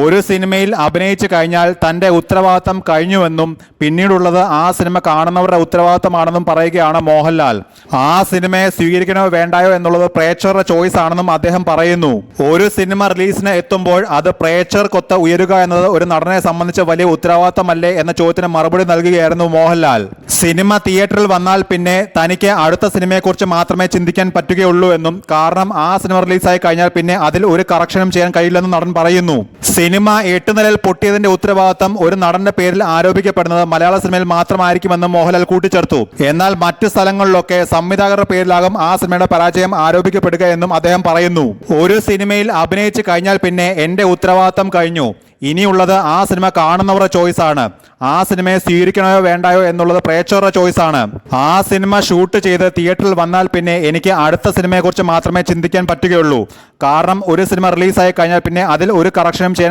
ഒരു സിനിമയിൽ അഭിനയിച്ചു കഴിഞ്ഞാൽ തൻ്റെ ഉത്തരവാദിത്തം കഴിഞ്ഞുവെന്നും പിന്നീടുള്ളത് ആ സിനിമ കാണുന്നവരുടെ ഉത്തരവാദിത്തമാണെന്നും പറയുകയാണ് മോഹൻലാൽ. ആ സിനിമയെ സ്വീകരിക്കണോ വേണ്ടായോ എന്നുള്ളത് പ്രേക്ഷകരുടെ ചോയ്സ് ആണെന്നും അദ്ദേഹം പറയുന്നു. ഒരു സിനിമ റിലീസിന് എത്തുമ്പോൾ അത് പ്രേക്ഷകർക്കൊത്ത് ഉയരുക എന്നത് ഒരു നടനെ സംബന്ധിച്ച് വലിയ ഉത്തരവാദിത്തമല്ലേ എന്ന ചോദ്യത്തിന് മറുപടി നൽകുകയായിരുന്നു മോഹൻലാൽ. സിനിമ തിയേറ്ററിൽ വന്നാൽ പിന്നെ തനിക്ക് അടുത്ത സിനിമയെക്കുറിച്ച് മാത്രമേ ചിന്തിക്കാൻ പറ്റുകയുള്ളൂ എന്നും, കാരണം ആ സിനിമ റിലീസായി കഴിഞ്ഞാൽ പിന്നെ അതിൽ ഒരു കറക്ഷനും ചെയ്യാൻ കഴിയില്ലെന്നും നടൻ പറയുന്നു. സിനിമ 8 നിലയിൽ പൊട്ടിയതിന്റെ ഉത്തരവാദിത്തം ഒരു നടന്റെ പേരിൽ ആരോപിക്കപ്പെടുന്നത് മലയാള സിനിമയിൽ മാത്രമായിരിക്കുമെന്നും മോഹൻലാൽ കൂട്ടിച്ചേർത്തു. എന്നാൽ മറ്റ് സ്ഥലങ്ങളിലൊക്കെ സംവിധായകരുടെ പേരിലാകും ആ സിനിമയുടെ പരാജയം ആരോപിക്കപ്പെടുക എന്നും അദ്ദേഹം പറയുന്നു. ഒരു സിനിമയിൽ അഭിനയിച്ചു കഴിഞ്ഞാൽ പിന്നെ എന്റെ ഉത്തരവാദിത്തം കഴിഞ്ഞു. ഇനിയുള്ളത് ആ സിനിമ കാണുന്നവരുടെ ചോയ്സ് ആണ്. ആ സിനിമയെ സ്വീകരിക്കണോ വേണ്ടായോ എന്നുള്ളത് പ്രേക്ഷകരുടെ ചോയ്സ് ആണ്. ആ സിനിമ ഷൂട്ട് ചെയ്ത് തിയേറ്ററിൽ വന്നാൽ പിന്നെ എനിക്ക് അടുത്ത സിനിമയെക്കുറിച്ച് മാത്രമേ ചിന്തിക്കാൻ പറ്റുകയുള്ളൂ. കാരണം ഒരു സിനിമ റിലീസായി കഴിഞ്ഞാൽ പിന്നെ അതിൽ ഒരു കറക്ഷനും ചെയ്യാൻ